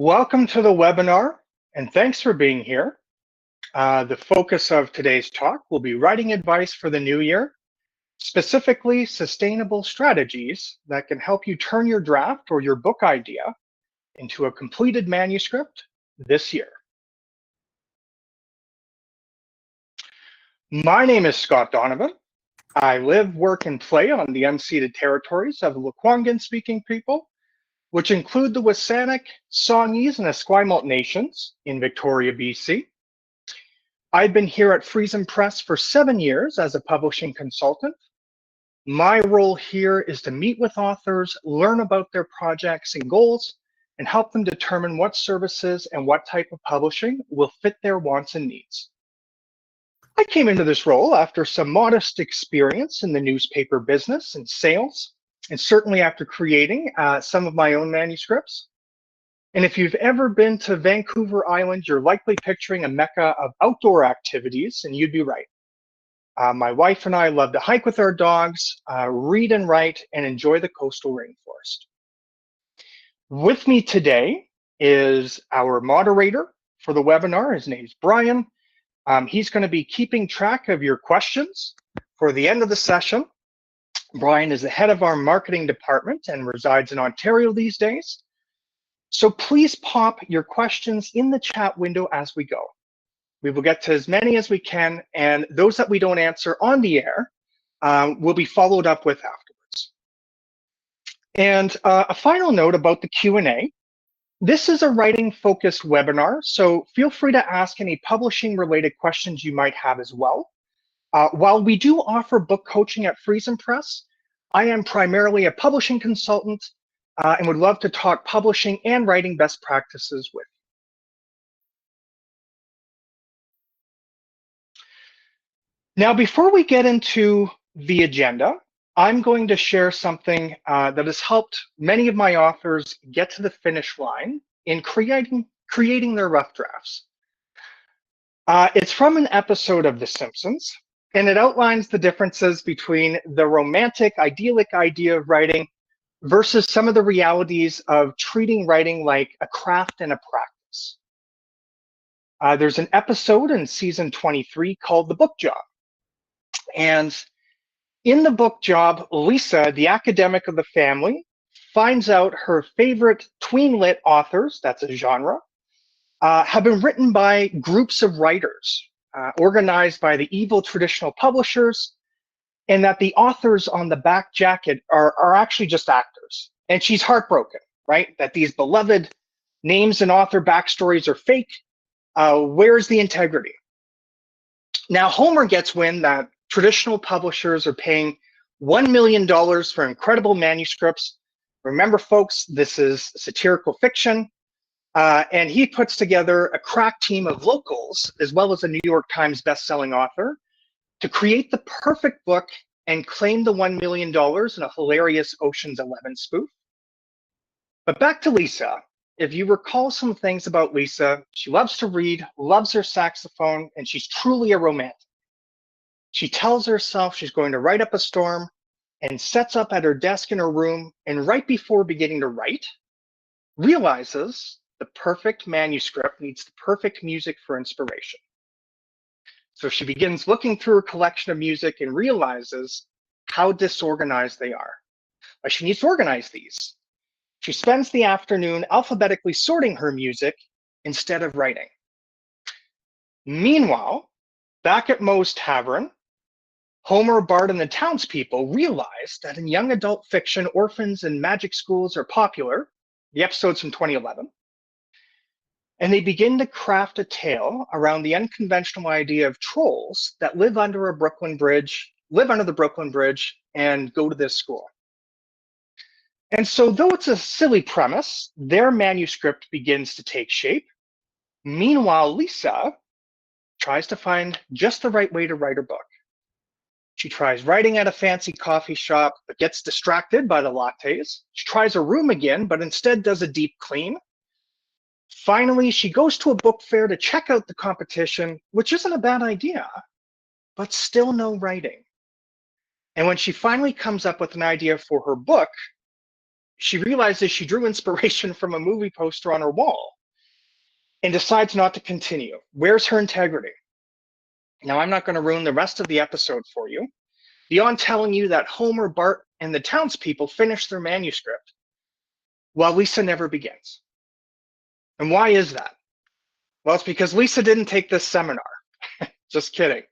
Welcome to the webinar, and thanks for being here. The focus of today's talk will be writing advice for the new year, specifically sustainable strategies that can help you turn your draft or your book idea into a completed manuscript this year. My name is Scott Donovan. I live, work, and play on the unceded territories of the Lekwungen-speaking people, which include the Wasanic, Songhees, and Esquimalt nations in Victoria, BC. I've been here at FriesenPress for 7 years as a publishing consultant. My role here is to meet with authors, learn about their projects and goals, and help them determine what services and what type of publishing will fit their wants and needs. I came into this role after some modest experience in the newspaper business and sales, and certainly after creating some of my own manuscripts. And if you've ever been to Vancouver Island, you're likely picturing a mecca of outdoor activities, and you'd be right. My wife and I love to hike with our dogs, read and write, and enjoy the coastal rainforest. With me today is our moderator for the webinar. His name's Brian. He's going to be keeping track of your questions for the end of the session. Brian is the head of our marketing department and resides in Ontario these days. So please pop your questions in the chat window as we go. We will get to as many as we can, and those that we don't answer on the air will be followed up with afterwards. And a final note about the Q&A. This is a writing-focused webinar, so feel free to ask any publishing-related questions you might have as well. While we do offer book coaching at FriesenPress, I am primarily a publishing consultant and would love to talk publishing and writing best practices with you. Now, before we get into the agenda, I'm going to share something that has helped many of my authors get to the finish line in creating their rough drafts. It's from an episode of The Simpsons, and it outlines the differences between the romantic, idyllic idea of writing versus some of the realities of treating writing like a craft and a practice. There's an episode in season 23 called The Book Job. And in the book job, Lisa, the academic of the family, finds out her favorite tween lit authors, that's a genre, have been written by groups of writers, organized by the evil traditional publishers, and that the authors on the back jacket are actually just actors. And she's heartbroken, right? That these beloved names and author backstories are fake. Where's the integrity? Now, Homer gets wind that traditional publishers are paying $1 million for incredible manuscripts. Remember, folks, this is satirical fiction. And he puts together a crack team of locals, as well as a New York Times bestselling author, to create the perfect book and claim the $1 million in a hilarious Ocean's 11 spoof. But back to Lisa. If you recall some things about Lisa, she loves to read, loves her saxophone, and she's truly a romantic. She tells herself she's going to write up a storm and sets up at her desk in her room, and right before beginning to write, realizes the perfect manuscript needs the perfect music for inspiration. So she begins looking through her collection of music and realizes how disorganized they are. But she needs to organize these. She spends the afternoon alphabetically sorting her music instead of writing. Meanwhile, back at Moe's Tavern, Homer, Bart, and the townspeople realize that in young adult fiction, orphans and magic schools are popular. The episode's from 2011. And they begin to craft a tale around the unconventional idea of trolls that live under the Brooklyn Bridge, and go to this school. And so though it's a silly premise, their manuscript begins to take shape. Meanwhile, Lisa tries to find just the right way to write her book. She tries writing at a fancy coffee shop, but gets distracted by the lattes. She tries a room again, but instead does a deep clean. Finally, she goes to a book fair to check out the competition, which isn't a bad idea, but still no writing. And when she finally comes up with an idea for her book, she realizes she drew inspiration from a movie poster on her wall and decides not to continue. Where's her integrity? Now, I'm not going to ruin the rest of the episode for you, beyond telling you that Homer, Bart, and the townspeople finish their manuscript while Lisa never begins. And why is that? Well, it's because Lisa didn't take this seminar. Just kidding.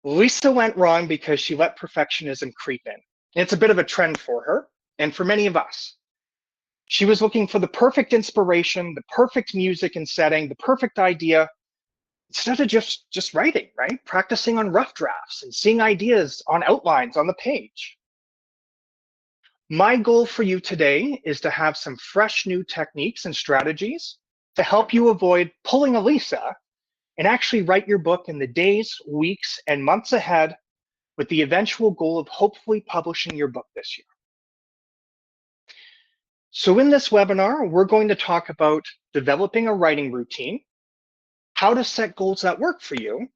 Lisa went wrong because she let perfectionism creep in. It's a bit of a trend for her and for many of us. She was looking for the perfect inspiration, the perfect music and setting, the perfect idea, instead of just writing, right? Practicing on rough drafts and seeing ideas on outlines on the page. My goal for you today is to have some fresh new techniques and strategies to help you avoid pulling a Lisa and actually write your book in the days, weeks, and months ahead with the eventual goal of hopefully publishing your book this year. So in this webinar, we're going to talk about developing a writing routine, how to set goals that work for you,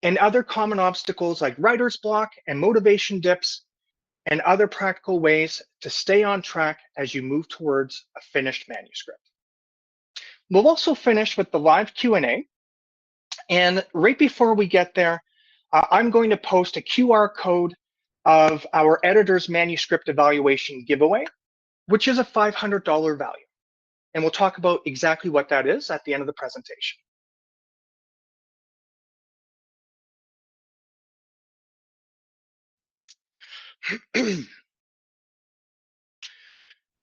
and other common obstacles like writer's block and motivation dips, and other practical ways to stay on track as you move towards a finished manuscript. We'll also finish with the live Q&A. And right before we get there, I'm going to post a QR code of our editor's manuscript evaluation giveaway, which is a $500 value. And we'll talk about exactly what that is at the end of the presentation.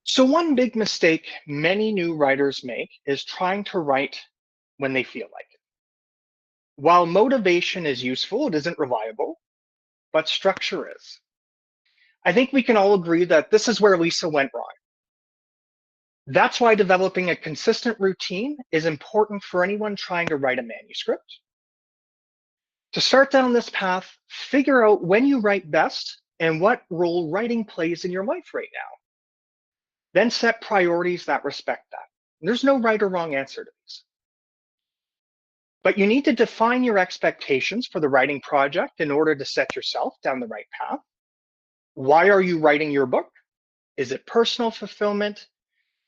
So one big mistake many new writers make is trying to write when they feel like it. While motivation is useful, it isn't reliable, but structure is. I think we can all agree that this is where Lisa went wrong. That's why developing a consistent routine is important for anyone trying to write a manuscript. To start down this path, figure out when you write best and what role writing plays in your life right now. Then set priorities that respect that. There's no right or wrong answer to these. But you need to define your expectations for the writing project in order to set yourself down the right path. Why are you writing your book? Is it personal fulfillment,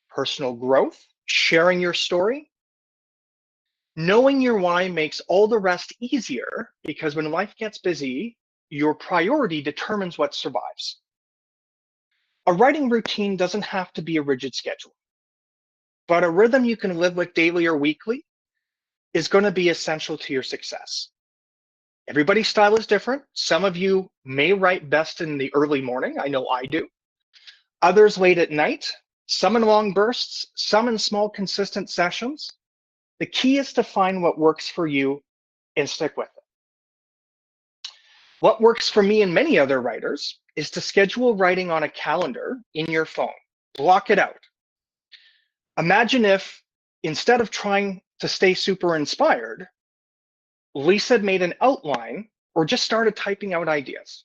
personal growth, sharing your story? Knowing your why makes all the rest easier because when life gets busy, your priority determines what survives. A writing routine doesn't have to be a rigid schedule, but a rhythm you can live with daily or weekly is going to be essential to your success. Everybody's style is different. Some of you may write best in the early morning. I know I do. Others late at night, some in long bursts, some in small, consistent sessions. The key is to find what works for you and stick with it. What works for me and many other writers is to schedule writing on a calendar in your phone. Block it out. Imagine if, instead of trying to stay super inspired, Lisa made an outline or just started typing out ideas.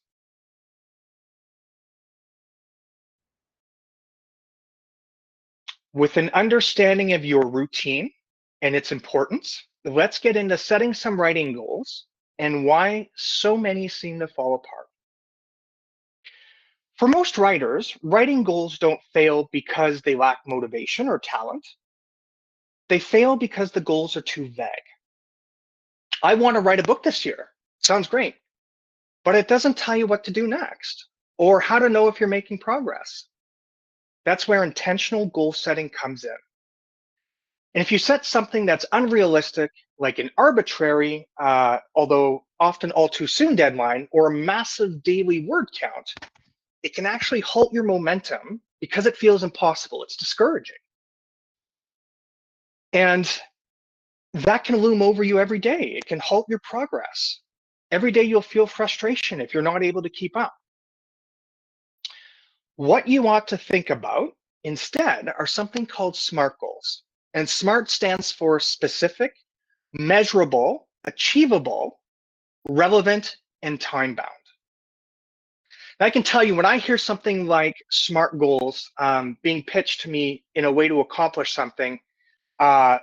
With an understanding of your routine and its importance, let's get into setting some writing goals and why so many seem to fall apart. For most writers, writing goals don't fail because they lack motivation or talent. They fail because the goals are too vague. I want to write a book this year. Sounds great. But it doesn't tell you what to do next or how to know if you're making progress. That's where intentional goal setting comes in. And if you set something that's unrealistic, like an arbitrary, although often all too soon deadline, or a massive daily word count, it can actually halt your momentum because it feels impossible. It's discouraging. And that can loom over you every day. It can halt your progress. Every day you'll feel frustration if you're not able to keep up. What you ought to think about instead are something called SMART goals. And SMART stands for specific, measurable, achievable, relevant, and time-bound. I can tell you when I hear something like SMART goals being pitched to me in a way to accomplish something, my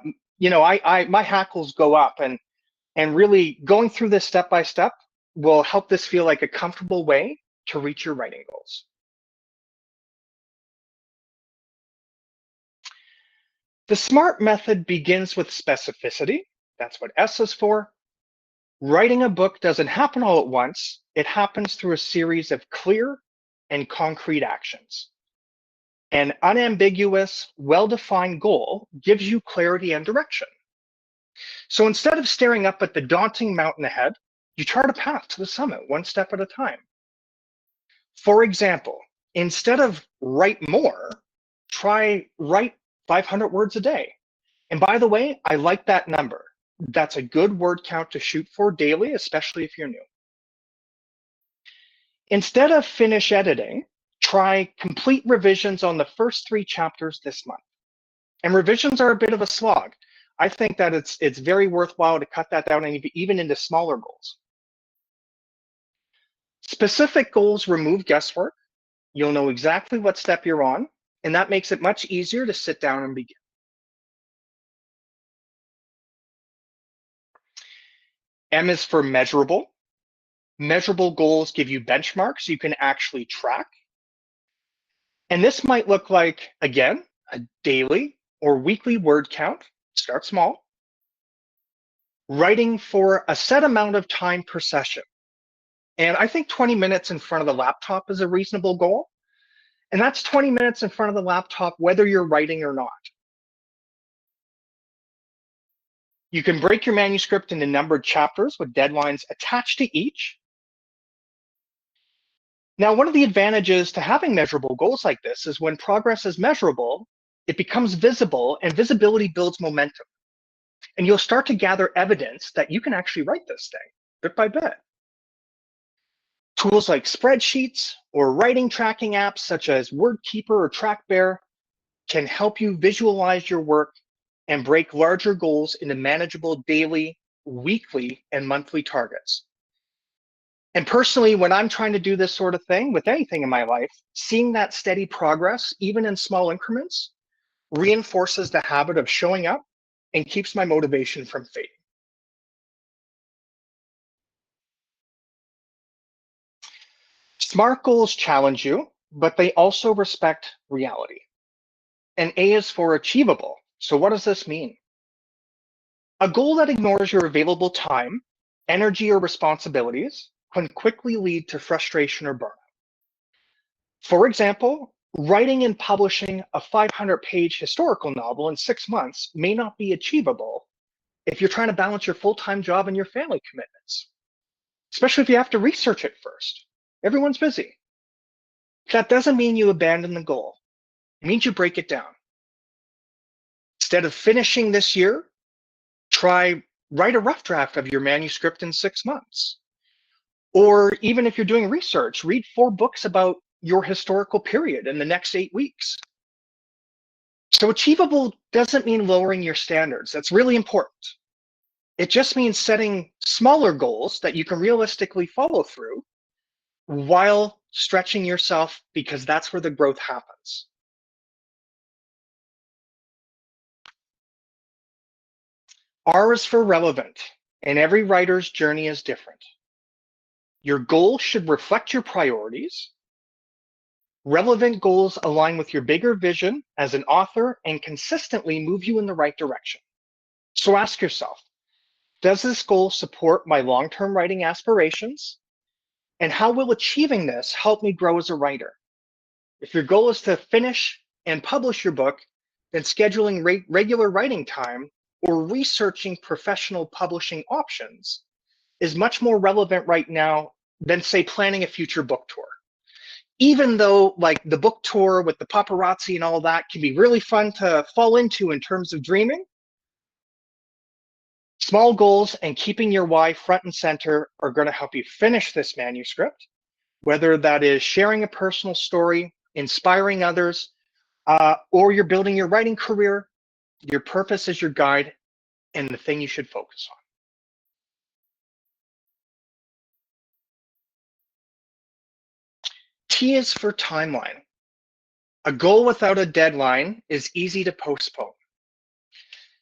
hackles go up, and really going through this step by step will help this feel like a comfortable way to reach your writing goals. The SMART method begins with specificity. That's what S is for. Writing a book doesn't happen all at once. It happens through a series of clear and concrete actions. An unambiguous, well-defined goal gives you clarity and direction. So instead of staring up at the daunting mountain ahead, you chart a path to the summit one step at a time. For example, instead of write more, try write 500 words a day. And by the way, I like that number. That's a good word count to shoot for daily, especially if you're new. Instead of finish editing, try complete revisions on the first 3 chapters this month. And revisions are a bit of a slog. I think that it's very worthwhile to cut that down and even into smaller goals. Specific goals remove guesswork. You'll know exactly what step you're on, and that makes it much easier to sit down and begin. M is for measurable. Measurable goals give you benchmarks you can actually track. And this might look like, again, a daily or weekly word count. Start small. Writing for a set amount of time per session. And I think 20 minutes in front of the laptop is a reasonable goal. And that's 20 minutes in front of the laptop, whether you're writing or not. You can break your manuscript into numbered chapters with deadlines attached to each. Now, one of the advantages to having measurable goals like this is when progress is measurable, it becomes visible, and visibility builds momentum. And you'll start to gather evidence that you can actually write this thing bit by bit. Tools like spreadsheets or writing tracking apps such as WordKeeper or TrackBear can help you visualize your work and break larger goals into manageable daily, weekly, and monthly targets. And personally, when I'm trying to do this sort of thing with anything in my life, seeing that steady progress, even in small increments, reinforces the habit of showing up and keeps my motivation from fading. SMART goals challenge you, but they also respect reality. And A is for achievable. So what does this mean? A goal that ignores your available time, energy, or responsibilities can quickly lead to frustration or burnout. For example, writing and publishing a 500-page historical novel in 6 months may not be achievable if you're trying to balance your full-time job and your family commitments, especially if you have to research it first. Everyone's busy. That doesn't mean you abandon the goal. It means you break it down. Instead of finishing this year, try write a rough draft of your manuscript in 6 months. Or even if you're doing research, read 4 books about your historical period in the next 8 weeks. So achievable doesn't mean lowering your standards. That's really important. It just means setting smaller goals that you can realistically follow through while stretching yourself, because that's where the growth happens. R is for relevant, and every writer's journey is different. Your goal should reflect your priorities. Relevant goals align with your bigger vision as an author and consistently move you in the right direction. So ask yourself, does this goal support my long-term writing aspirations? And how will achieving this help me grow as a writer? If your goal is to finish and publish your book, then scheduling regular writing time or researching professional publishing options is much more relevant right now than, say, planning a future book tour. Even though, like, the book tour with the paparazzi and all that can be really fun to fall into in terms of dreaming, small goals and keeping your why front and center are going to help you finish this manuscript, whether that is sharing a personal story, inspiring others, or you're building your writing career. Your purpose is your guide and the thing you should focus on. T is for timeline. A goal without a deadline is easy to postpone.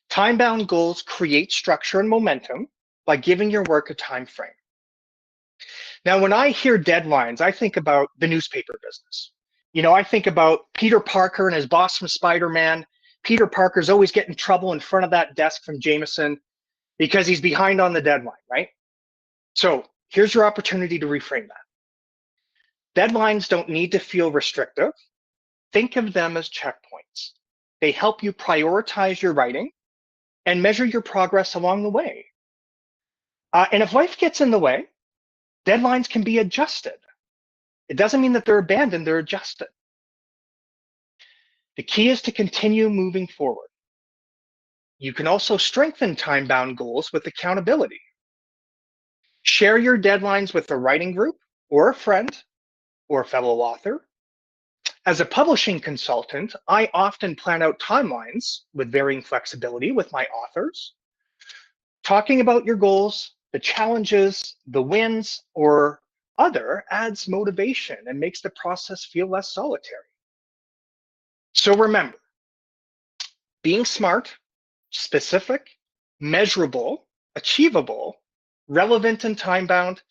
Time-bound goals create structure and momentum by giving your work a time frame. Now, when I hear deadlines, I think about the newspaper business. I think about Peter Parker and his boss from Spider-Man Peter Parker's always getting in trouble in front of that desk from Jameson because he's behind on the deadline, right? So here's your opportunity to reframe that. Deadlines don't need to feel restrictive. Think of them as checkpoints. They help you prioritize your writing and measure your progress along the way. And if life gets in the way, deadlines can be adjusted. It doesn't mean that they're abandoned, they're adjusted. The key is to continue moving forward. You can also strengthen time-bound goals with accountability. Share your deadlines with a writing group or a friend or a fellow author. As a publishing consultant, I often plan out timelines with varying flexibility with my authors. Talking about your goals, the challenges, the wins, or other adds motivation and makes the process feel less solitary. So remember, being smart, specific, measurable, achievable, relevant, and time-bound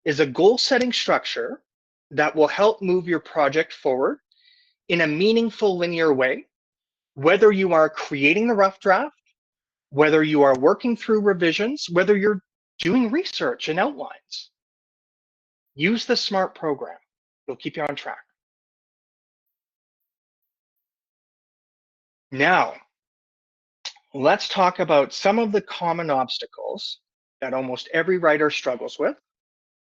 is a goal-setting structure that will help move your project forward in a meaningful linear way, whether you are creating the rough draft, whether you are working through revisions, whether you're doing research and outlines. Use the SMART program. It'll keep you on track. Now, let's talk about some of the common obstacles that almost every writer struggles with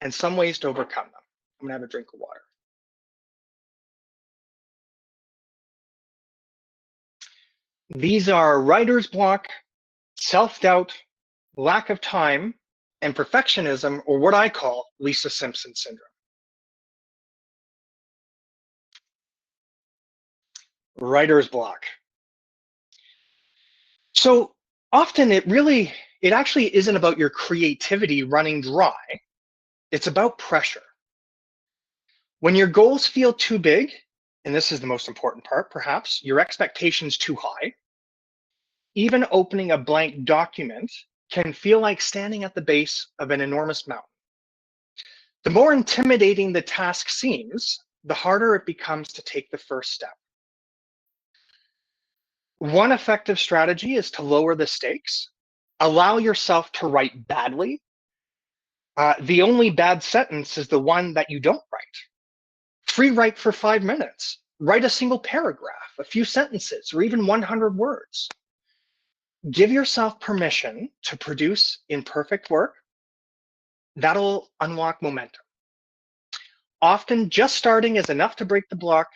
and some ways to overcome them. I'm gonna have a drink of water. These are writer's block, self-doubt, lack of time, and perfectionism, or what I call Lisa Simpson syndrome. Writer's block. So often it actually isn't about your creativity running dry. It's about pressure. When your goals feel too big, and this is the most important part, perhaps, your expectations too high, even opening a blank document can feel like standing at the base of an enormous mountain. The more intimidating the task seems, the harder it becomes to take the first step. One effective strategy is to lower the stakes. Allow yourself to write badly. The only bad sentence is the one that you don't write. Free write for 5 minutes. Write a single paragraph, a few sentences, or even 100 words. Give yourself permission to produce imperfect work. That'll unlock momentum. Often just starting is enough to break the block,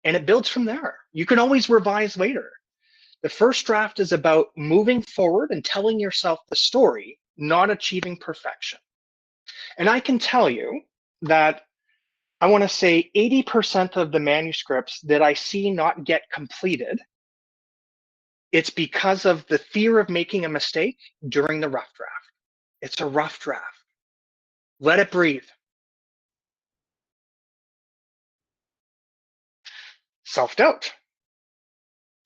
and it builds from there. You can always revise later. The first draft is about moving forward and telling yourself the story, not achieving perfection. And I can tell you that I want to say 80% of the manuscripts that I see not get completed, it's because of the fear of making a mistake during the rough draft. It's a rough draft. Let it breathe. Self-doubt.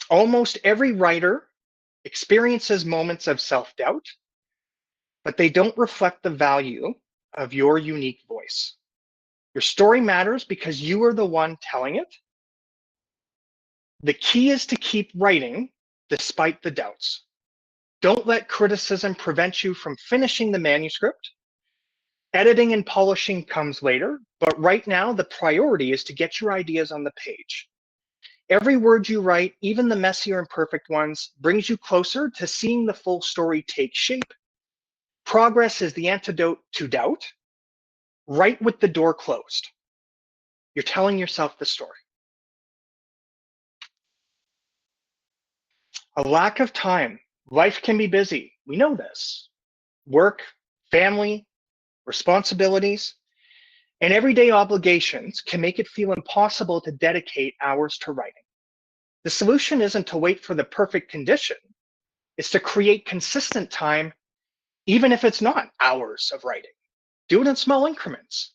Almost every writer experiences moments of self-doubt, but they don't reflect the value of your unique voice. Your story matters because you are the one telling it. The key is to keep writing despite the doubts. Don't let criticism prevent you from finishing the manuscript. Editing and polishing comes later, but right now the priority is to get your ideas on the page. Every word you write, even the messy or imperfect ones, brings you closer to seeing the full story take shape. Progress is the antidote to doubt. Write with the door closed. You're telling yourself the story. A lack of time. Life can be busy. We know this. Work, family, responsibilities, and everyday obligations can make it feel impossible to dedicate hours to writing. The solution isn't to wait for the perfect condition. It's to create consistent time, even if it's not hours of writing. Do it in small increments.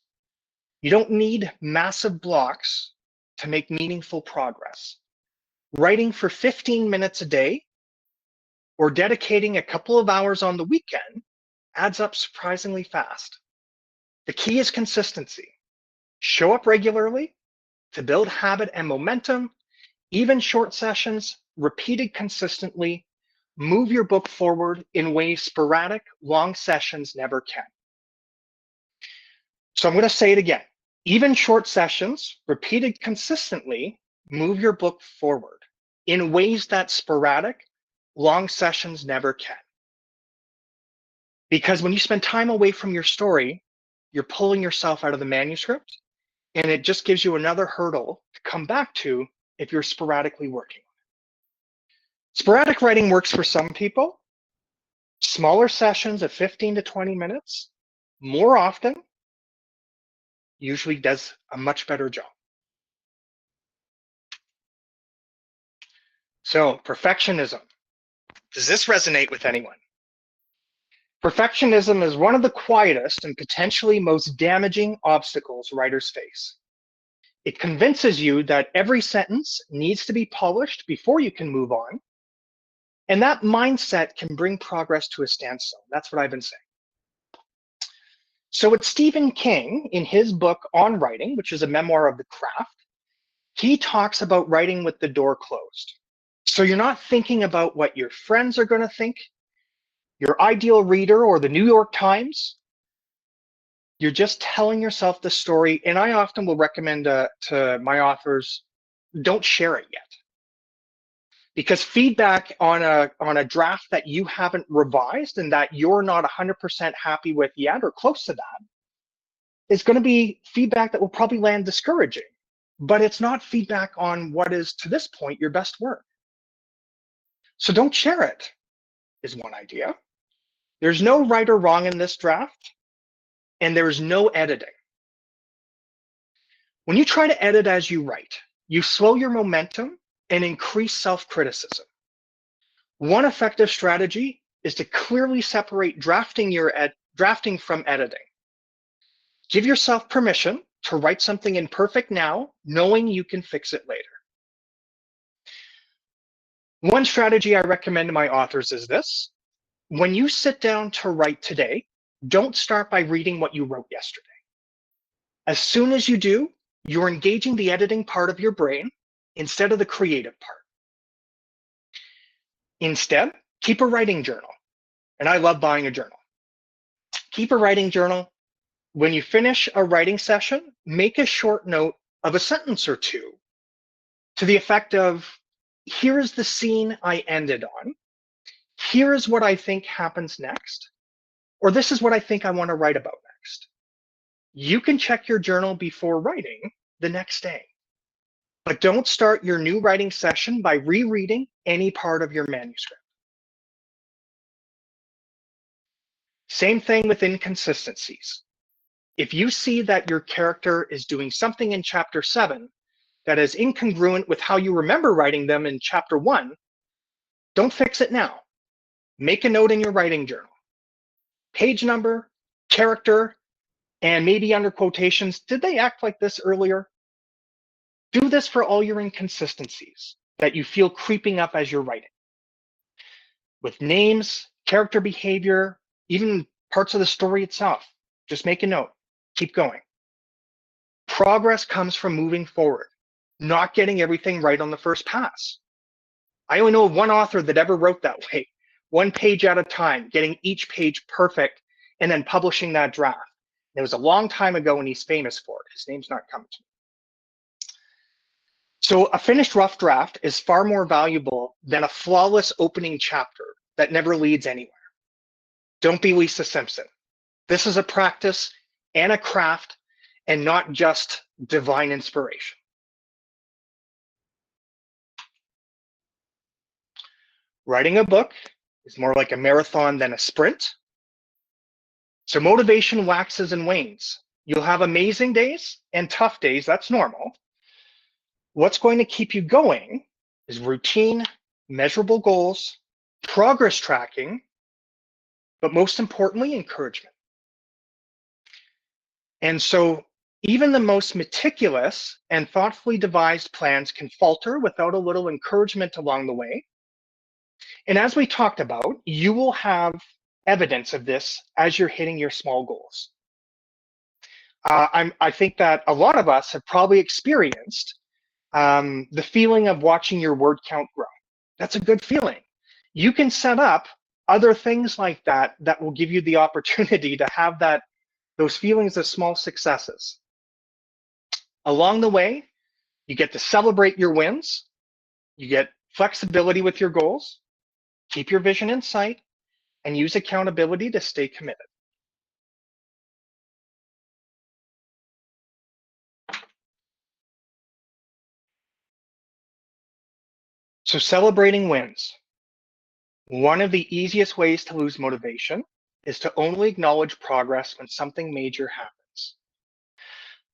You don't need massive blocks to make meaningful progress. Writing for 15 minutes a day or dedicating a couple of hours on the weekend adds up surprisingly fast. The key is consistency. Show up regularly to build habit and momentum. Even short sessions repeated consistently, move your book forward in ways sporadic, long sessions never can. So I'm going to say it again. Even short sessions, repeated consistently, move your book forward in ways that sporadic, long sessions never can. Because when you spend time away from your story, you're pulling yourself out of the manuscript, and it just gives you another hurdle to come back to if you're sporadically working. Sporadic writing works for some people. Smaller sessions of 15 to 20 minutes, more often, usually does a much better job. So, perfectionism. Does this resonate with anyone? Perfectionism is one of the quietest and potentially most damaging obstacles writers face. It convinces you that every sentence needs to be polished before you can move on. And that mindset can bring progress to a standstill. That's what I've been saying. So it's Stephen King in his book On Writing, which is a memoir of the craft. He talks about writing with the door closed. So you're not thinking about what your friends are going to think, your ideal reader, or the New York Times. You're just telling yourself the story. And I often will recommend to my authors, don't share it yet. Because feedback on a draft that you haven't revised and that you're not 100% happy with yet or close to that is going to be feedback that will probably land discouraging. But it's not feedback on what is, to this point, your best work. So don't share it, is one idea. There's no right or wrong in this draft, and there's no editing. When you try to edit as you write, you slow your momentum and increase self-criticism. One effective strategy is to clearly separate drafting from editing. Give yourself permission to write something imperfect now, knowing you can fix it later. One strategy I recommend to my authors is this. When you sit down to write today, don't start by reading what you wrote yesterday. As soon as you do, you're engaging the editing part of your brain instead of the creative part. Instead, keep a writing journal. And I love buying a journal. Keep a writing journal. When you finish a writing session, make a short note of a sentence or two to the effect of, here is the scene I ended on. Here is what I think happens next. Or this is what I think I want to write about next. You can check your journal before writing the next day. But don't start your new writing session by rereading any part of your manuscript. Same thing with inconsistencies. If you see that your character is doing something in chapter 7 that is incongruent with how you remember writing them in chapter 1, don't fix it now. Make a note in your writing journal. Page number, character, and maybe under quotations, did they act like this earlier? Do this for all your inconsistencies that you feel creeping up as you're writing. With names, character behavior, even parts of the story itself, just make a note. Keep going. Progress comes from moving forward, not getting everything right on the first pass. I only know of one author that ever wrote that way, one page at a time, getting each page perfect, and then publishing that draft. It was a long time ago, and he's famous for it. His name's not coming to me. So a finished rough draft is far more valuable than a flawless opening chapter that never leads anywhere. Don't be Lisa Simpson. This is a practice and a craft and not just divine inspiration. Writing a book is more like a marathon than a sprint. So motivation waxes and wanes. You'll have amazing days and tough days, that's normal. What's going to keep you going is routine, measurable goals, progress tracking, but most importantly, encouragement. And so even the most meticulous and thoughtfully devised plans can falter without a little encouragement along the way. And as we talked about, you will have evidence of this as you're hitting your small goals. I think that a lot of us have probably experienced the feeling of watching your word count grow. That's a good feeling. You can set up other things like that that will give you the opportunity to have those feelings of small successes. Along the way, you get to celebrate your wins, you get flexibility with your goals, keep your vision in sight, and use accountability to stay committed. So celebrating wins. One of the easiest ways to lose motivation is to only acknowledge progress when something major happens.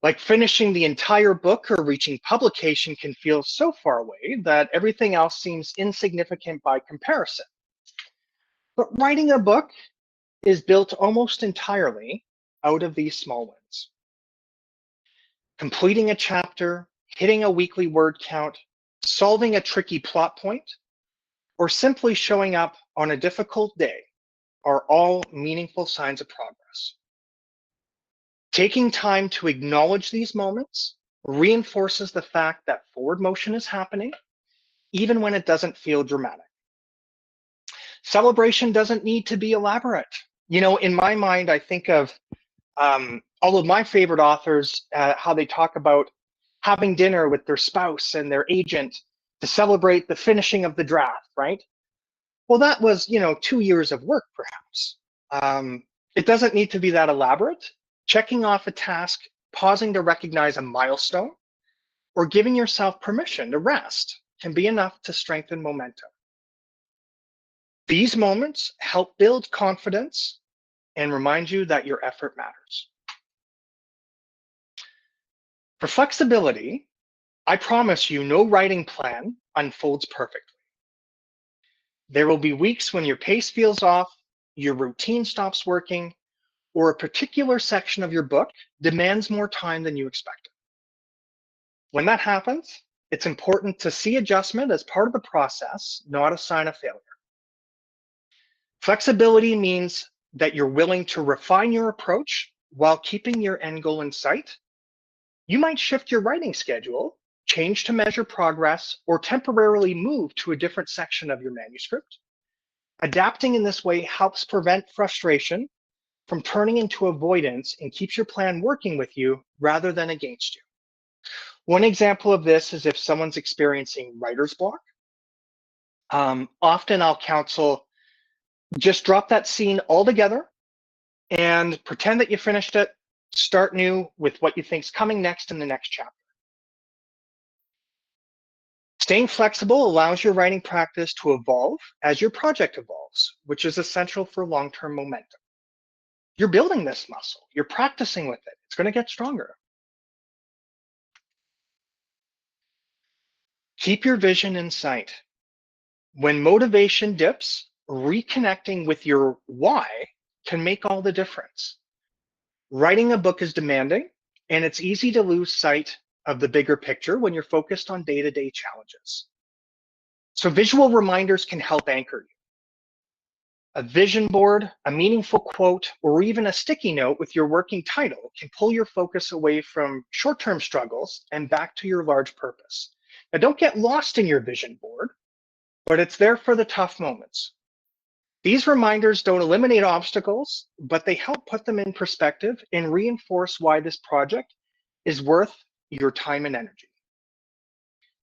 Like finishing the entire book or reaching publication can feel so far away that everything else seems insignificant by comparison. But writing a book is built almost entirely out of these small wins. Completing a chapter, hitting a weekly word count, solving a tricky plot point, or simply showing up on a difficult day are all meaningful signs of progress. Taking time to acknowledge these moments reinforces the fact that forward motion is happening, even when it doesn't feel dramatic. Celebration doesn't need to be elaborate. In my mind, I think of all of my favorite authors, how they talk about having dinner with their spouse and their agent to celebrate the finishing of the draft, right? Well, that was, 2 years of work, perhaps. It doesn't need to be that elaborate. Checking off a task, pausing to recognize a milestone, or giving yourself permission to rest can be enough to strengthen momentum. These moments help build confidence and remind you that your effort matters. For flexibility, I promise you no writing plan unfolds perfectly. There will be weeks when your pace feels off, your routine stops working, or a particular section of your book demands more time than you expected. When that happens, it's important to see adjustment as part of the process, not a sign of failure. Flexibility means that you're willing to refine your approach while keeping your end goal in sight. You might shift your writing schedule, change to measure progress, or temporarily move to a different section of your manuscript. Adapting in this way helps prevent frustration from turning into avoidance and keeps your plan working with you rather than against you. One example of this is if someone's experiencing writer's block. Often I'll counsel, just drop that scene altogether and pretend that you finished it, start new with what you think's coming next in the next chapter. Staying flexible allows your writing practice to evolve as your project evolves, which is essential for long-term momentum. You're building this muscle, you're practicing with it, it's going to get stronger. Keep your vision in sight. When motivation dips, reconnecting with your why can make all the difference. Writing a book is demanding, and it's easy to lose sight of the bigger picture when you're focused on day-to-day challenges. So visual reminders can help anchor you. A vision board, a meaningful quote, or even a sticky note with your working title can pull your focus away from short-term struggles and back to your large purpose. Now, don't get lost in your vision board, but it's there for the tough moments. These reminders don't eliminate obstacles, but they help put them in perspective and reinforce why this project is worth your time and energy.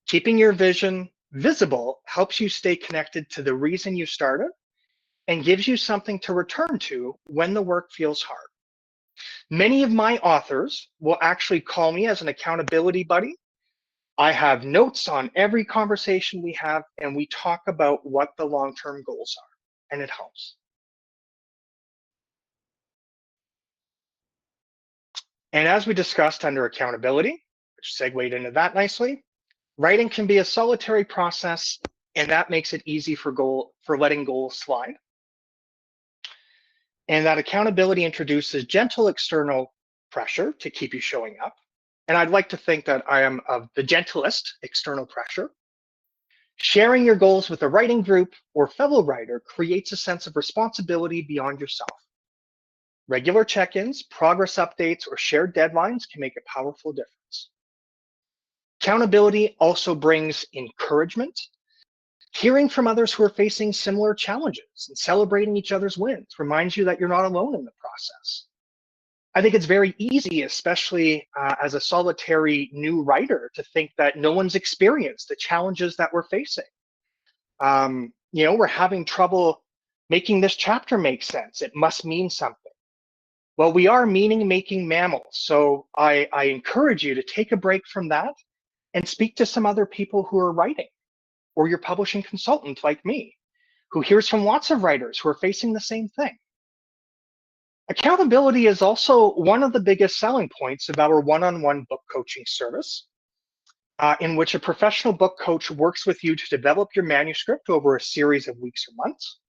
Keeping your vision visible helps you stay connected to the reason you started and gives you something to return to when the work feels hard. Many of my authors will actually call me as an accountability buddy. I have notes on every conversation we have, and we talk about what the long-term goals are, and it helps. And as we discussed under accountability, which segued into that nicely, writing can be a solitary process, and that makes it easy for letting goals slide. And that accountability introduces gentle external pressure to keep you showing up. And I'd like to think that I am of the gentlest external pressure. Sharing your goals with a writing group or fellow writer creates a sense of responsibility beyond yourself. Regular check-ins, progress updates, or shared deadlines can make a powerful difference. Accountability also brings encouragement. Hearing from others who are facing similar challenges and celebrating each other's wins reminds you that you're not alone in the process. I think it's very easy, especially as a solitary new writer, to think that no one's experienced the challenges that we're facing. We're having trouble making this chapter make sense. It must mean something. Well, we are meaning making mammals. So I encourage you to take a break from that and speak to some other people who are writing, or your publishing consultant like me, who hears from lots of writers who are facing the same thing. Accountability is also one of the biggest selling points of our one-on-one book coaching service, in which a professional book coach works with you to develop your manuscript over a series of weeks or months.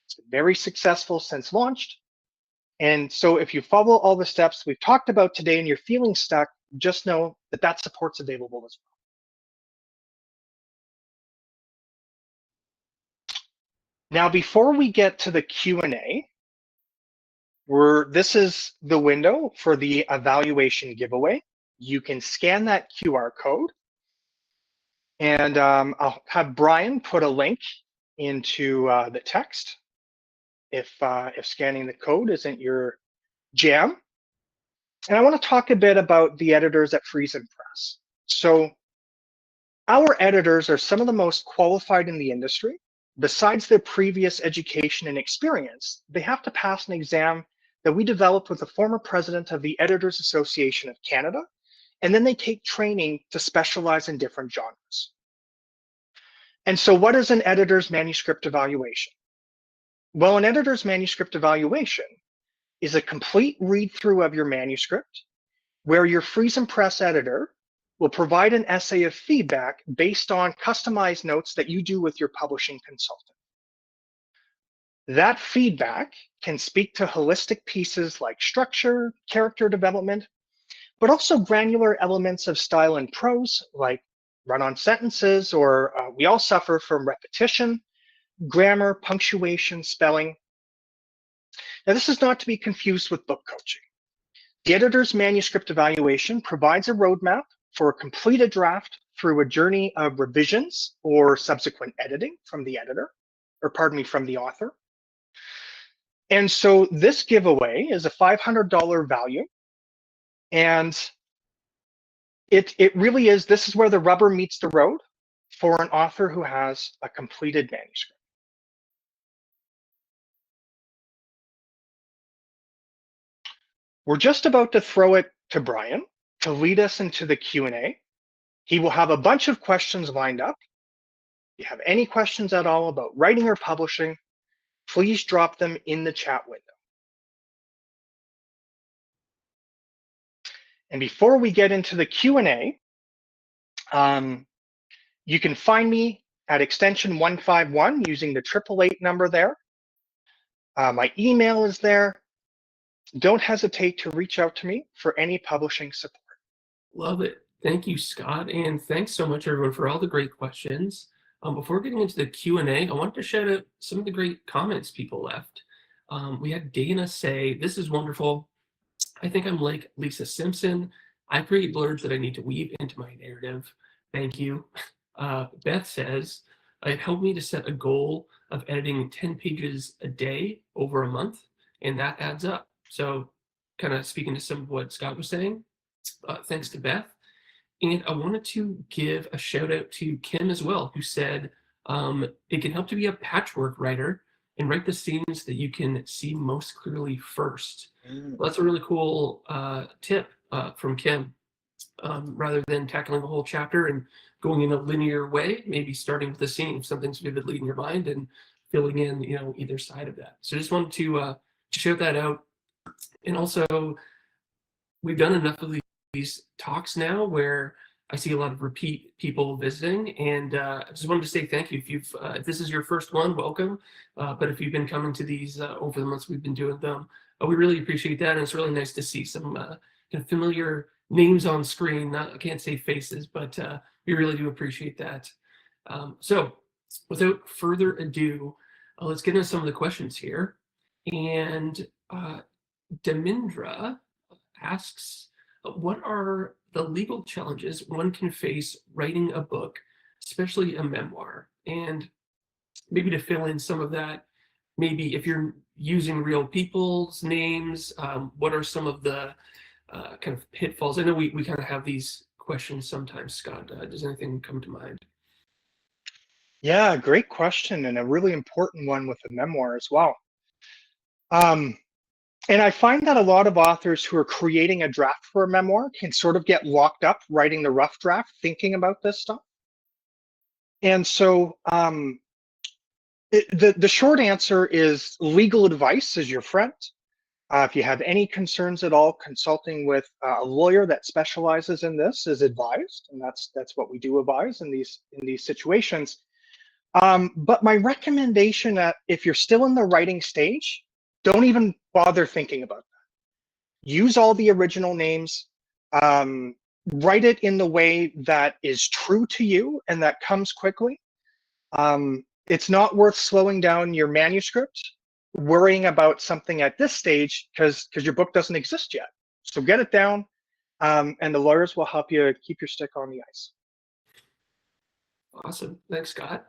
It's been very successful since launched. And so if you follow all the steps we've talked about today and you're feeling stuck, just know that that support's available as well. Now, before we get to the Q&A, this is the window for the evaluation giveaway. You can scan that QR code, and I'll have Brian put a link into the text if scanning the code isn't your jam. And I want to talk a bit about the editors at FriesenPress. So our editors are some of the most qualified in the industry. Besides their previous education and experience, they have to pass an exam that we developed with the former president of the Editors Association of Canada, and then they take training to specialize in different genres. And so what is an editor's manuscript evaluation? Well, an editor's manuscript evaluation is a complete read-through of your manuscript where your FriesenPress editor will provide an essay of feedback based on customized notes that you do with your publishing consultant. That feedback can speak to holistic pieces like structure, character development, but also granular elements of style and prose like run-on sentences, or we all suffer from repetition, grammar, punctuation, spelling. Now, this is not to be confused with book coaching. The editor's manuscript evaluation provides a roadmap for a completed draft through a journey of revisions or subsequent editing from the editor, or pardon me, from the author. And so this giveaway is a $500 value. And it really is, this is where the rubber meets the road for an author who has a completed manuscript. We're just about to throw it to Brian to lead us into the Q&A. He will have a bunch of questions lined up. If you have any questions at all about writing or publishing, please drop them in the chat window. And before we get into the Q&A, you can find me at extension 151 using the 888 number there. My email is there. Don't hesitate to reach out to me for any publishing support. Love it. Thank you, Scott. And thanks so much, everyone, for all the great questions. Before getting into the Q&A, I wanted to shout out some of the great comments people left. We had Dana say, "This is wonderful. I think I'm like Lisa Simpson. I create blurbs that I need to weave into my narrative. Thank you." Beth says, "It helped me to set a goal of editing 10 pages a day over a month, and that adds up." So kind of speaking to some of what Scott was saying, thanks to Beth. And I wanted to give a shout out to Kim as well, who said, "It can help to be a patchwork writer and write the scenes that you can see most clearly first." Well, that's a really cool tip from Kim. Rather than tackling a whole chapter and going in a linear way, maybe starting with a scene if something's vividly in your mind and filling in, either side of that. So I just wanted to shout that out. And also, we've done enough of these talks now where I see a lot of repeat people visiting, and I just wanted to say thank you. If this is your first one, welcome. But if you've been coming to these over the months we've been doing them, we really appreciate that, and it's really nice to see some familiar names on screen. I can't say faces, but we really do appreciate that. So without further ado, let's get into some of the questions here. And Demindra asks, what are the legal challenges one can face writing a book, especially a memoir? And maybe to fill in some of that, maybe if you're using real people's names, what are some of the kind of pitfalls? I know we kind of have these questions sometimes, Scott. Does anything come to mind? Yeah, great question, and a really important one with a memoir as well. Um, and I find that a lot of authors who are creating a draft for a memoir can sort of get locked up writing the rough draft, thinking about this stuff. And so the short answer is legal advice is your friend. If you have any concerns at all, consulting with a lawyer that specializes in this is advised, and that's what we do advise in these situations. But my recommendation that if you're still in the writing stage, don't even bother thinking about that. Use all the original names. Um, Write it in the way that is true to you and that comes quickly. It's not worth slowing down your manuscript, worrying about something at this stage because your book doesn't exist yet. So get it down, and the lawyers will help you keep your stick on the ice. Awesome. Thanks, Scott.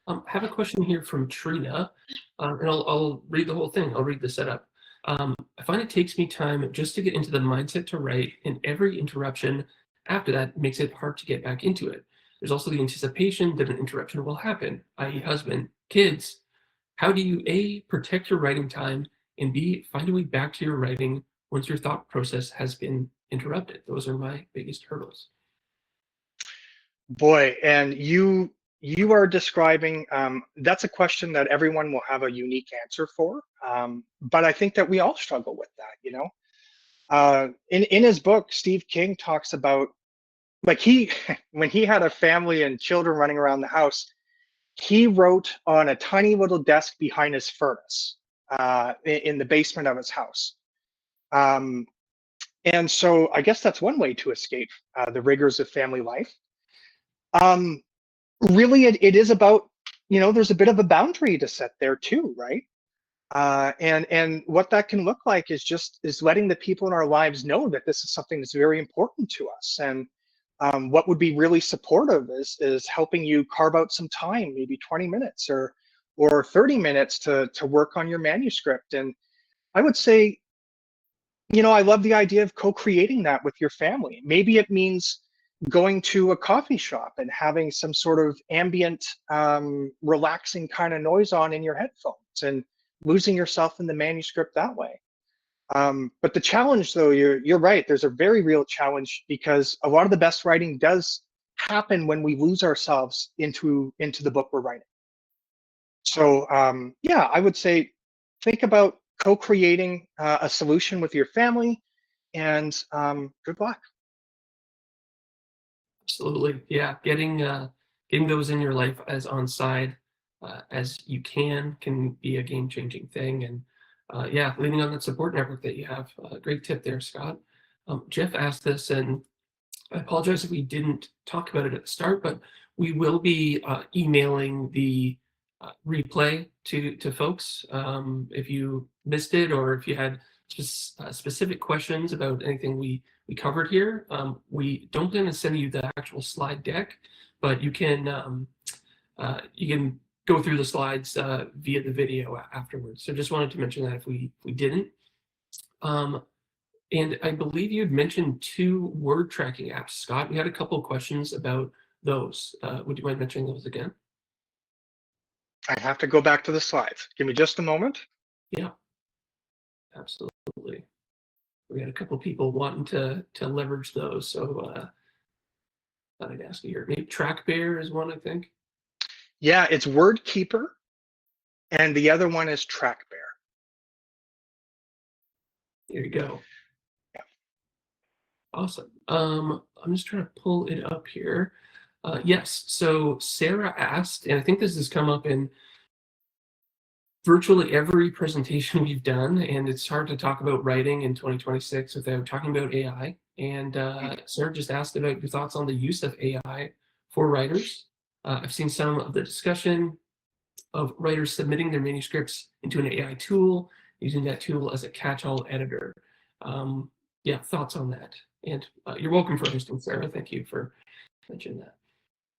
I have a question here from Trina, and I'll read the whole thing. I'll read the setup. I find it takes me time just to get into the mindset to write, and every interruption after that makes it hard to get back into it. There's also the anticipation that an interruption will happen, i.e., husband, kids. How do you A, protect your writing time, and B, find a way back to your writing once your thought process has been interrupted? Those are my biggest hurdles. Boy, and you are describing that's a question that everyone will have a unique answer for. But I think that we all struggle with that, you know. In his book, Steve King talks about like he when he had a family and children running around the house, he wrote on a tiny little desk behind his furnace in the basement of his house. Um, and so I guess that's one way to escape the rigors of family life. Um, Really, it is about, you know, there's a bit of a boundary to set there too, right? And what that can look like is letting the people in our lives know that this is something that's very important to us. And what would be really supportive is helping you carve out some time, maybe 20 minutes or 30 minutes to work on your manuscript. And I would say, you know, I love the idea of co-creating that with your family. Maybe it means going to a coffee shop and having some sort of ambient, relaxing kind of noise on in your headphones and losing yourself in the manuscript that way. But the challenge, though, you're right. There's a very real challenge because a lot of the best writing does happen when we lose ourselves into the book we're writing. So yeah, I would say think about co-creating a solution with your family, and good luck. Absolutely. Yeah. Getting those in your life as on side as you can be a game changing thing. And yeah, leaning on that support network that you have. Great tip there, Scott. Jeff asked this, and I apologize if we didn't talk about it at the start, but we will be emailing the replay to folks. If you missed it or if you had specific questions about anything we covered here, we don't plan to send you the actual slide deck, but you can go through the slides via the video afterwards. So just wanted to mention that if we didn't. And I believe you had mentioned 2 word tracking apps, Scott. We had a couple of questions about those. Would you mind mentioning those again? I have to go back to the slides. Give me just a moment. Yeah, absolutely. We had a couple of people wanting to leverage those, so thought I'd ask you here. Maybe TrackBear is one, I think. Yeah, it's Word Keeper, and the other one is TrackBear. There you go. Yeah. Awesome. I'm just trying to pull it up here. Yes, so Sarah asked, and I think this has come up in virtually every presentation we've done, and it's hard to talk about writing in 2026 without talking about AI. And Sarah just asked about your thoughts on the use of AI for writers. I've seen some of the discussion of writers submitting their manuscripts into an AI tool, using that tool as a catch-all editor. Yeah, thoughts on that? And you're welcome for hosting, Sarah. Thank you for mentioning that.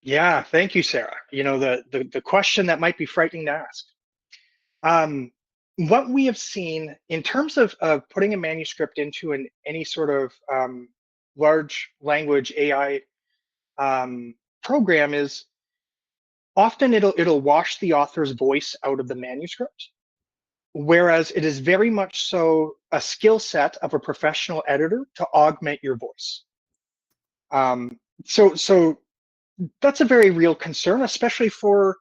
Yeah, thank you, Sarah. You know, the question that might be frightening to ask. Um, what we have seen in terms of putting a manuscript into any sort of large language AI program is often it'll wash the author's voice out of the manuscript, whereas it is very much so a skill set of a professional editor to augment your voice. Um, so that's a very real concern, especially for,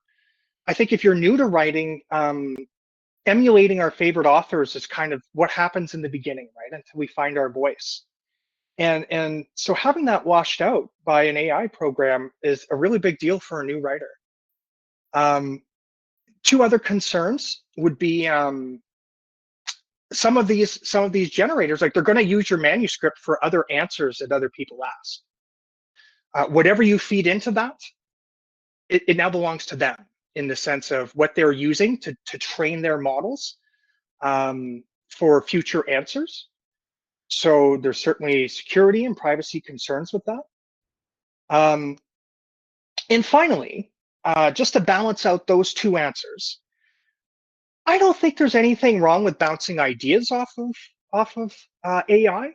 I think, if you're new to writing. Emulating our favorite authors is kind of what happens in the beginning, right? Until we find our voice. And so having that washed out by an AI program is a really big deal for a new writer. Um, two other concerns would be some of these generators, like they're going to use your manuscript for other answers that other people ask. Whatever you feed into that, it now belongs to them in the sense of what they're using to train their models for future answers. So there's certainly security and privacy concerns with that. Um, and finally, just to balance out those two answers, I don't think there's anything wrong with bouncing ideas off of AI,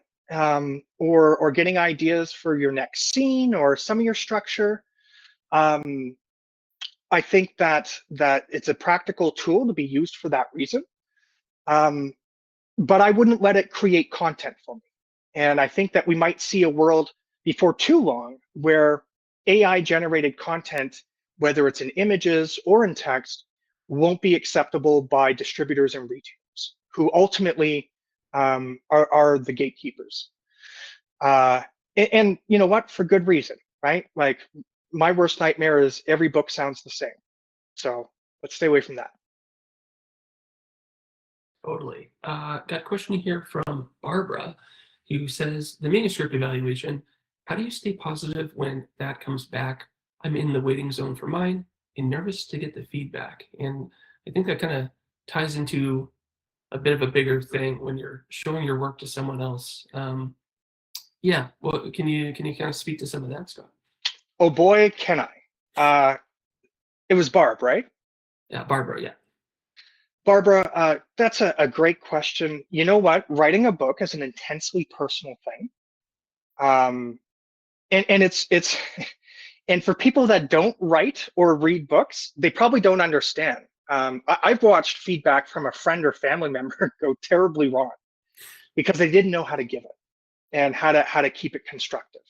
or getting ideas for your next scene or some of your structure. Um, I think that it's a practical tool to be used for that reason. Um, but I wouldn't let it create content for me. And I think that we might see a world before too long where AI generated content, whether it's in images or in text, won't be acceptable by distributors and retailers who ultimately are the gatekeepers. And you know what? For good reason, right? Like my worst nightmare is every book sounds the same. So let's stay away from that. Totally. Got a question here from Barbara, who says, the manuscript evaluation, how do you stay positive when that comes back? I'm in the waiting zone for mine and nervous to get the feedback. And I think that kind of ties into a bit of a bigger thing when you're showing your work to someone else. Yeah, well, can you kind of speak to some of that, Scott? Oh boy, can I. It was Barb, right? Yeah, Barbara, yeah. Barbara, that's a great question. You know what? Writing a book is an intensely personal thing. Um, and it's and for people that don't write or read books, they probably don't understand. I've watched feedback from a friend or family member go terribly wrong because they didn't know how to give it and how to keep it constructive.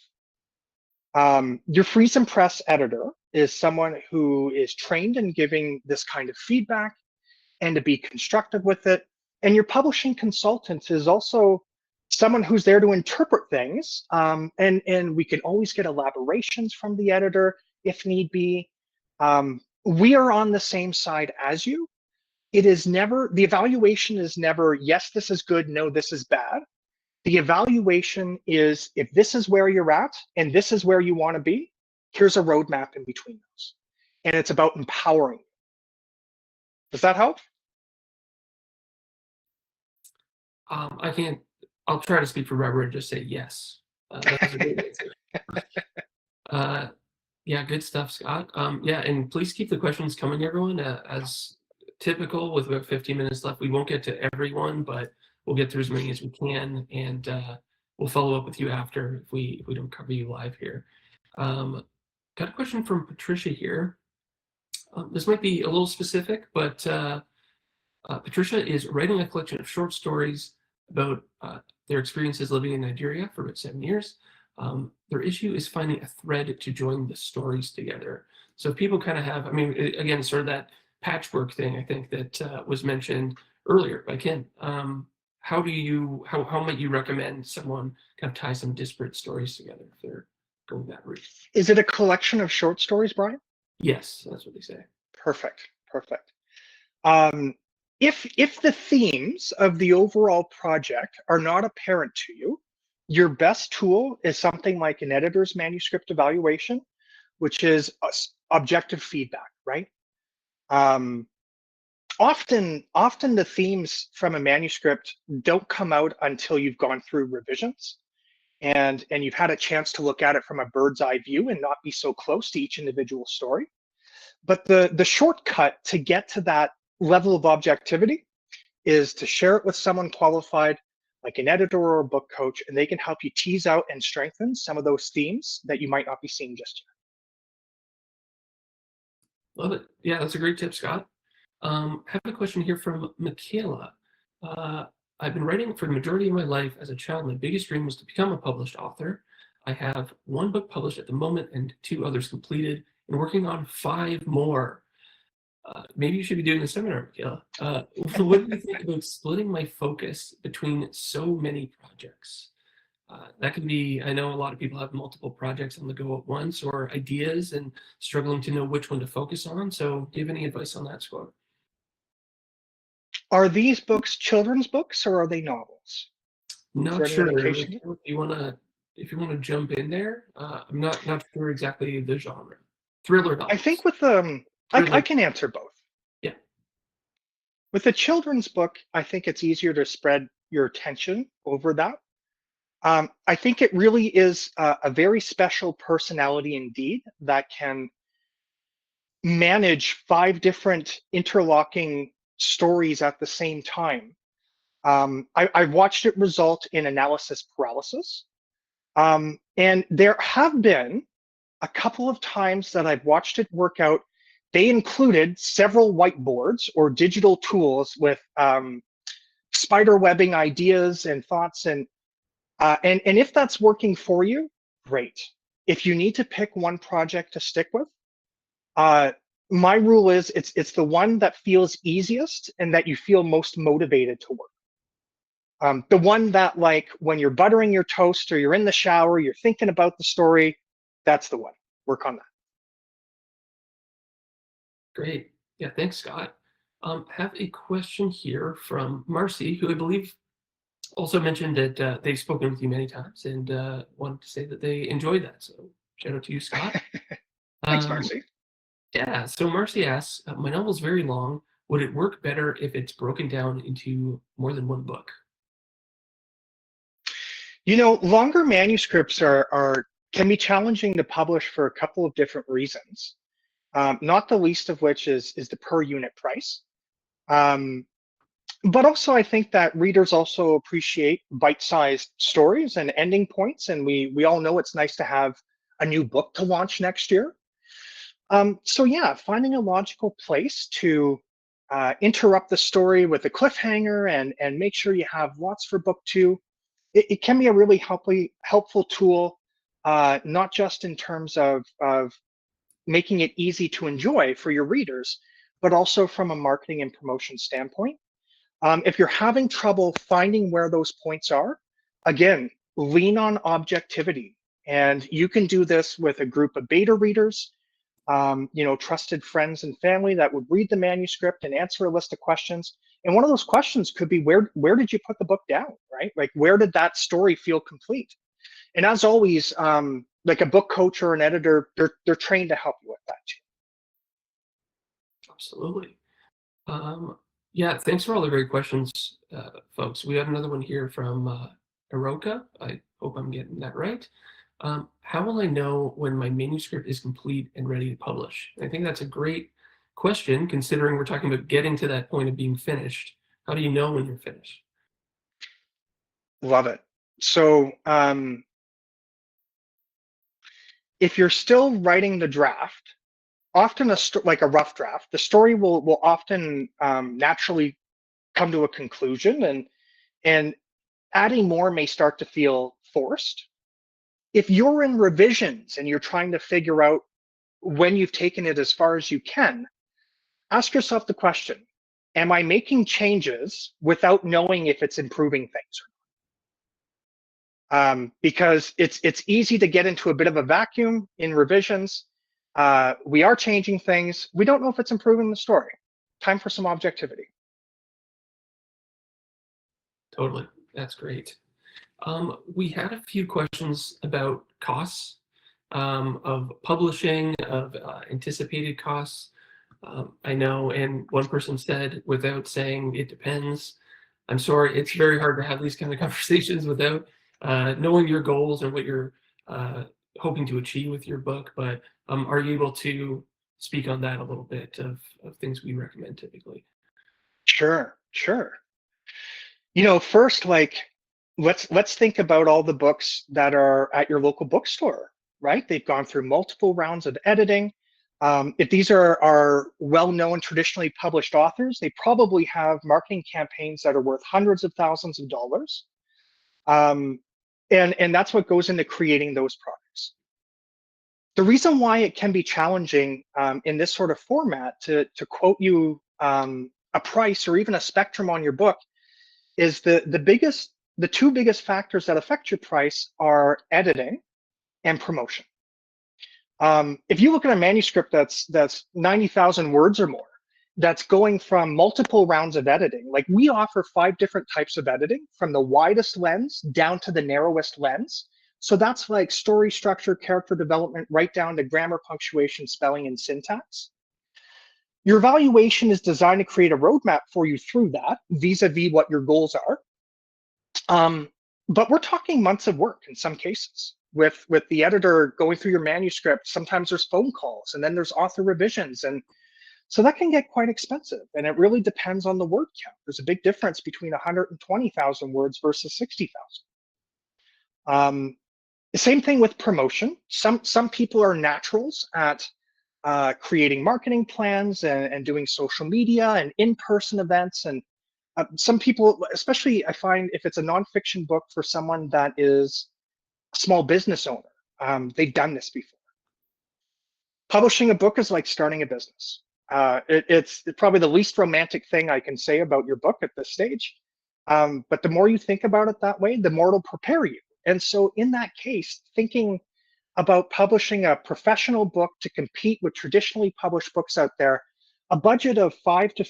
Your FriesenPress editor is someone who is trained in giving this kind of feedback and to be constructive with it. And your publishing consultant is also someone who's there to interpret things. And we can always get elaborations from the editor if need be. We are on the same side as you. It is never, the evaluation is never, yes, this is good, no, this is bad. The evaluation is if this is where you're at and this is where you want to be, here's a roadmap in between those. And it's about empowering. Does that help? I can't, I'll try to speak for Barbara and just say yes. That was a great answer. Uh, yeah, good stuff, Scott. Yeah, and please keep the questions coming, everyone. As typical, with about 15 minutes left, we won't get to everyone, but we'll get through as many as we can, and we'll follow up with you after if we don't cover you live here. Got a question from Patricia here. This might be a little specific, but Patricia is writing a collection of short stories about their experiences living in Nigeria for about 7 years. Their issue is finding a thread to join the stories together. So if people kind of have, I mean, again, sort of that patchwork thing, I think that was mentioned earlier by Ken. How might you recommend someone kind of tie some disparate stories together if they're going that route? Is it a collection of short stories, Brian? Yes, that's what they say. Perfect, perfect. Um, if the themes of the overall project are not apparent to you, your best tool is something like an editor's manuscript evaluation, which is objective feedback, right? Um, often the themes from a manuscript don't come out until you've gone through revisions. and you've had a chance to look at it from a bird's eye view and not be so close to each individual story. But the shortcut to get to that level of objectivity is to share it with someone qualified, like an editor or a book coach, and they can help you tease out and strengthen some of those themes that you might not be seeing just Love it. Yeah, that's a great tip, Scott. I have a question here from Michaela. Uh, I've been writing for the majority of my life. As a child, my biggest dream was to become a published author. I have one book published at the moment and 2 others completed, and working on 5 more. Maybe you should be doing a seminar, Michaela. What do you think about splitting my focus between so many projects? That can be, I know a lot of people have multiple projects on the go at once or ideas and struggling to know which one to focus on. So do you have any advice on that score? Are these books children's books or are they novels? Is Not there any sure indication? if you wanna jump in there. I'm not sure exactly the genre. Thriller I think novels. with I Thriller. can answer both. Yeah. With a children's book, I think it's easier to spread your attention over that. I think it really is a very special personality indeed that can manage 5 different interlocking stories at the same time. I've watched it result in analysis paralysis. And there have been a couple of times that I've watched it work out. They included several whiteboards or digital tools with spider webbing ideas and thoughts, and if that's working for you, great. If you need to pick one project to stick with, uh, my rule is it's the one that feels easiest and that you feel most motivated to work. The one that, like, when you're buttering your toast or you're in the shower, you're thinking about the story, that's the one. Work on that. Great. Yeah, thanks, Scott. Have a question here from Marcy, who I believe also mentioned that they've spoken with you many times and wanted to say that they enjoyed that. So shout out to you, Scott. Thanks, Um, Marcy. yeah, so Marcy asks, my novel's very long. Would it work better if it's broken down into more than one book? You know, longer manuscripts are can be challenging to publish for a couple of different reasons. Not the least of which is the per unit price. Um, but also, I think that readers also appreciate bite-sized stories and ending points, and we all know it's nice to have a new book to launch next year. So yeah, finding a logical place to interrupt the story with a cliffhanger and make sure you have lots for book 2, it can be a really helpful tool, not just in terms of making it easy to enjoy for your readers, but also from a marketing and promotion standpoint. If you're having trouble finding where those points are, again, lean on objectivity. And you can do this with a group of beta readers, trusted friends and family that would read the manuscript and answer a list of questions. And one of those questions could be, where did you put the book down, right? Like, where did that story feel complete? And as always, like a book coach or an editor, they're trained to help you with that too. Absolutely. Yeah, thanks for all the great questions, folks. We have another one here from Aroka. I hope I'm getting that right. How will I know when my manuscript is complete and ready to publish? I think that's a great question, considering we're talking about getting to that point of being finished. How do you know when you're finished? Love it. So if you're still writing the draft, often like a rough draft, the story will often naturally come to a conclusion, and adding more may start to feel forced. If you're in revisions and you're trying to figure out when you've taken it as far as you can, ask yourself the question, am I making changes without knowing if it's improving things? Because it's easy to get into a bit of a vacuum in revisions. We are changing things. We don't know if it's improving the story. Time for some objectivity. Totally. That's great. We had a few questions about costs of publishing, of anticipated costs. I know, and one person said, without saying it depends. I'm sorry, it's very hard to have these kind of conversations without knowing your goals and what you're hoping to achieve with your book, but are you able to speak on that a little bit of things we recommend typically? Sure, sure. First, like, let's think about all the books that are at your local bookstore, right? They've gone through multiple rounds of editing. If these are well-known, traditionally published authors, they probably have marketing campaigns that are worth hundreds of thousands of dollars. And that's what goes into creating those products. The reason why it can be challenging in this sort of format to quote you a price or even a spectrum on your book is the two biggest factors that affect your price are editing and promotion. If you look at a manuscript that's 90,000 words or more, that's going from multiple rounds of editing, like we offer 5 different types of editing from the widest lens down to the narrowest lens. So that's like story structure, character development, right down to grammar, punctuation, spelling, and syntax. Your evaluation is designed to create a roadmap for you through that, vis-a-vis what your goals are. But we're talking months of work in some cases with the editor going through your manuscript. Sometimes there's phone calls and then there's author revisions. And so that can get quite expensive. And it really depends on the word count. There's a big difference between 120,000 words versus 60,000. Same thing with promotion. Some people are naturals at creating marketing plans and doing social media and in-person events. And some people, especially I find if it's a nonfiction book for someone that is a small business owner, they've done this before. Publishing a book is like starting a business. It's probably the least romantic thing I can say about your book at this stage. But the more you think about it that way, the more it'll prepare you. And so in that case, thinking about publishing a professional book to compete with traditionally published books out there, a budget of $5,000 to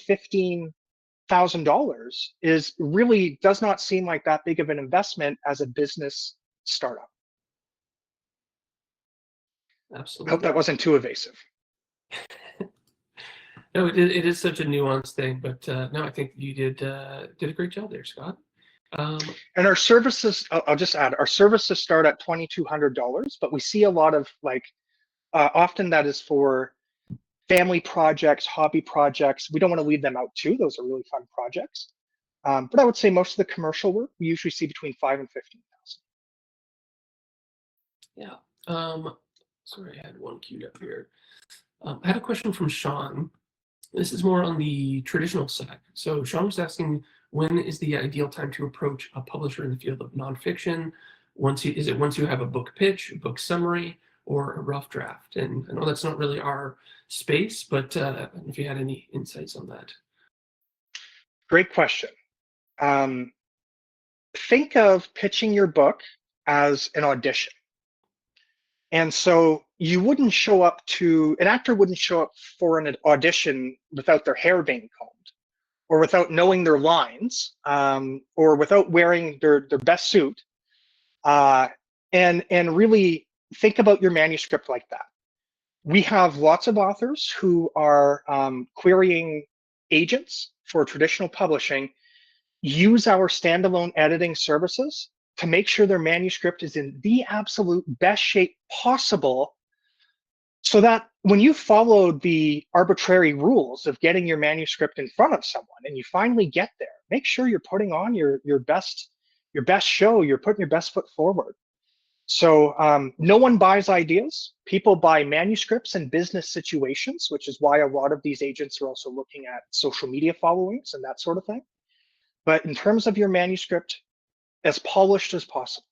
$15,000 is really does not seem like that big of an investment as a business startup. Absolutely. I hope that wasn't too evasive. No, it is such a nuanced thing, but no, I think you did a great job there, Scott. And our services, I'll just add, our services start at $2,200, but we see a lot of like, often that is for family projects, hobby projects. We don't want to leave them out too. Those are really fun projects. But I would say most of the commercial work, we usually see between 5,000 and 15,000. Yeah. Sorry, I had one queued up here. I had a question from Sean. This is more on the traditional side. So Sean was asking, when is the ideal time to approach a publisher in the field of nonfiction? Is it once you have a book pitch, a book summary, or a rough draft? And I know that's not really our space, but if you had any insights on that. Great question. Think of pitching your book as an audition. And so an actor wouldn't show up for an audition without their hair being combed, or without knowing their lines, or without wearing their best suit. And really think about your manuscript like that. We have lots of authors who are querying agents for traditional publishing, use our standalone editing services to make sure their manuscript is in the absolute best shape possible, so that when you follow the arbitrary rules of getting your manuscript in front of someone and you finally get there, make sure you're putting on your best show, you're putting your best foot forward. So no one buys ideas. People buy manuscripts and business situations, which is why a lot of these agents are also looking at social media followings and that sort of thing. But in terms of your manuscript, as polished as possible.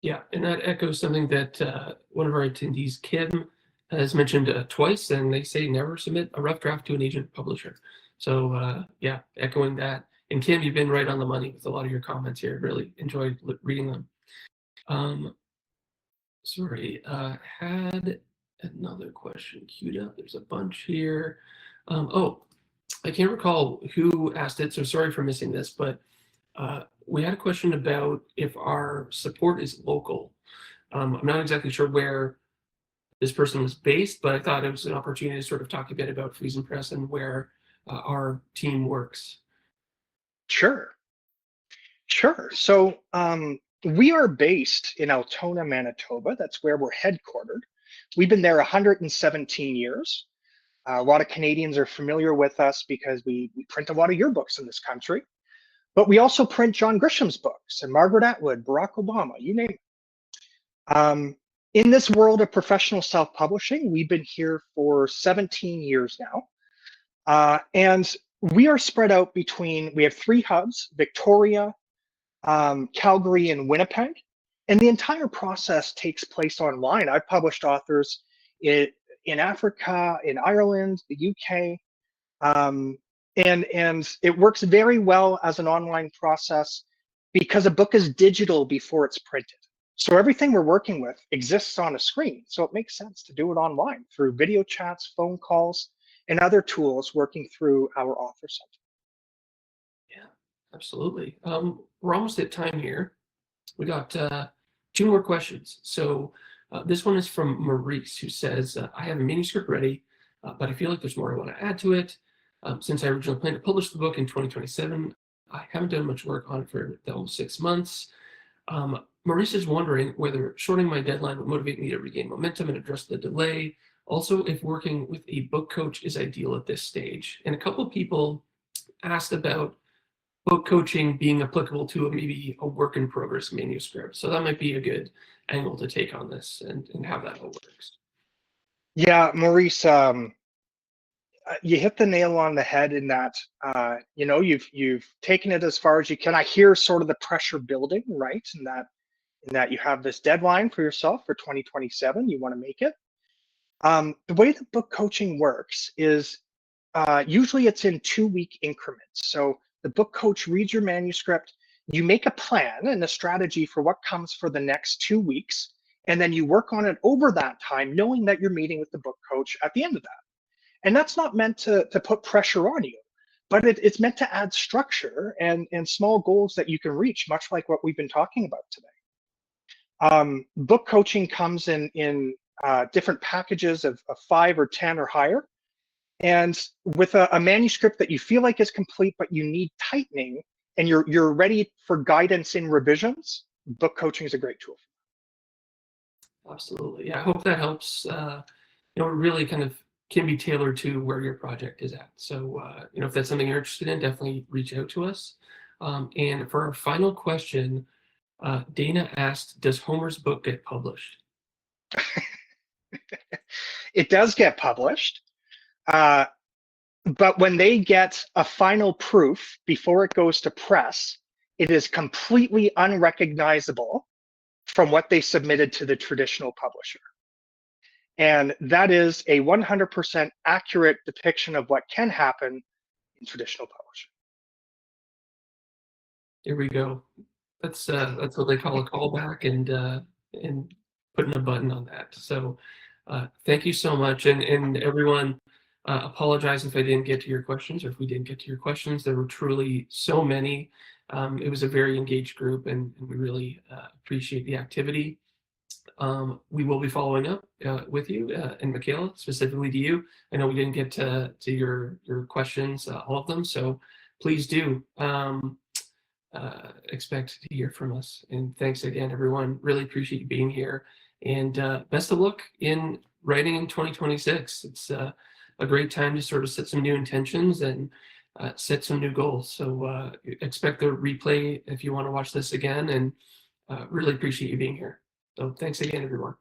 Yeah, and that echoes something that one of our attendees, Kim, has mentioned twice, and they say never submit a rough draft to an agent publisher. So yeah, echoing that. And Kim, you've been right on the money with a lot of your comments here. Really enjoyed reading them. Sorry, had another question queued up. There's a bunch here. Oh, I can't recall who asked it, so sorry for missing this, but we had a question about if our support is local. I'm not exactly sure where this person was based, but I thought it was an opportunity to sort of talk a bit about FriesenPress and where our team works. Sure. Sure. So we are based in Altona, Manitoba. That's where we're headquartered. We've been there 117 years. A lot of Canadians are familiar with us because we print a lot of yearbooks in this country, but we also print John Grisham's books and Margaret Atwood, Barack Obama, you name it. In this world of professional self-publishing, we've been here for 17 years now. And we are spread out between, we have three hubs, Victoria, Calgary, and Winnipeg. And the entire process takes place online. I've published authors in Africa, in Ireland, the UK, and it works very well as an online process because a book is digital before it's printed. So everything we're working with exists on a screen. So it makes sense to do it online through video chats, phone calls, and other tools working through our author center. Yeah, absolutely. We're almost at time here. We got two more questions. So this one is from Maurice, who says, I have a manuscript ready, but I feel like there's more I want to add to it. Since I originally planned to publish the book in 2027, I haven't done much work on it for almost 6 months. Maurice is wondering whether shortening my deadline would motivate me to regain momentum and address the delay. Also, if working with a book coach is ideal at this stage. And a couple of people asked about book coaching being applicable to maybe a work in progress manuscript. So that might be a good angle to take on this and how that all works. Yeah, Maurice, you hit the nail on the head in that you've taken it as far as you can. I hear sort of the pressure building, right? In that you have this deadline for yourself for 2027. You want to make it. The way that book coaching works is usually it's in 2-week increments. So the book coach reads your manuscript, you make a plan and a strategy for what comes for the next 2 weeks, and then you work on it over that time, knowing that you're meeting with the book coach at the end of that. And that's not meant to put pressure on you, but it's meant to add structure and small goals that you can reach, much like what we've been talking about today. Book coaching comes in different packages of 5 or 10 or higher. And with a manuscript that you feel like is complete, but you need tightening and you're ready for guidance in revisions, book coaching is a great tool. Absolutely. Yeah, I hope that helps. It really kind of can be tailored to where your project is at. So, if that's something you're interested in, definitely reach out to us. And for our final question, Dana asked, does Homer's book get published? It does get published, but when they get a final proof before it goes to press, it is completely unrecognizable from what they submitted to the traditional publisher. And that is a 100% accurate depiction of what can happen in traditional publishing. Here we go. That's what they call a callback, and putting a button on that. So thank you so much, and everyone. Apologize if I didn't get to your questions, or if we didn't get to your questions. There were truly so many. It was a very engaged group, and we really appreciate the activity. We will be following up with you, and Michaela, specifically to you. I know we didn't get to your questions, all of them, so please do expect to hear from us. And thanks again, everyone. Really appreciate you being here. And best of luck in writing in 2026. It's a great time to sort of set some new intentions and set some new goals. So expect the replay if you want to watch this again, and really appreciate you being here. So thanks again, everyone.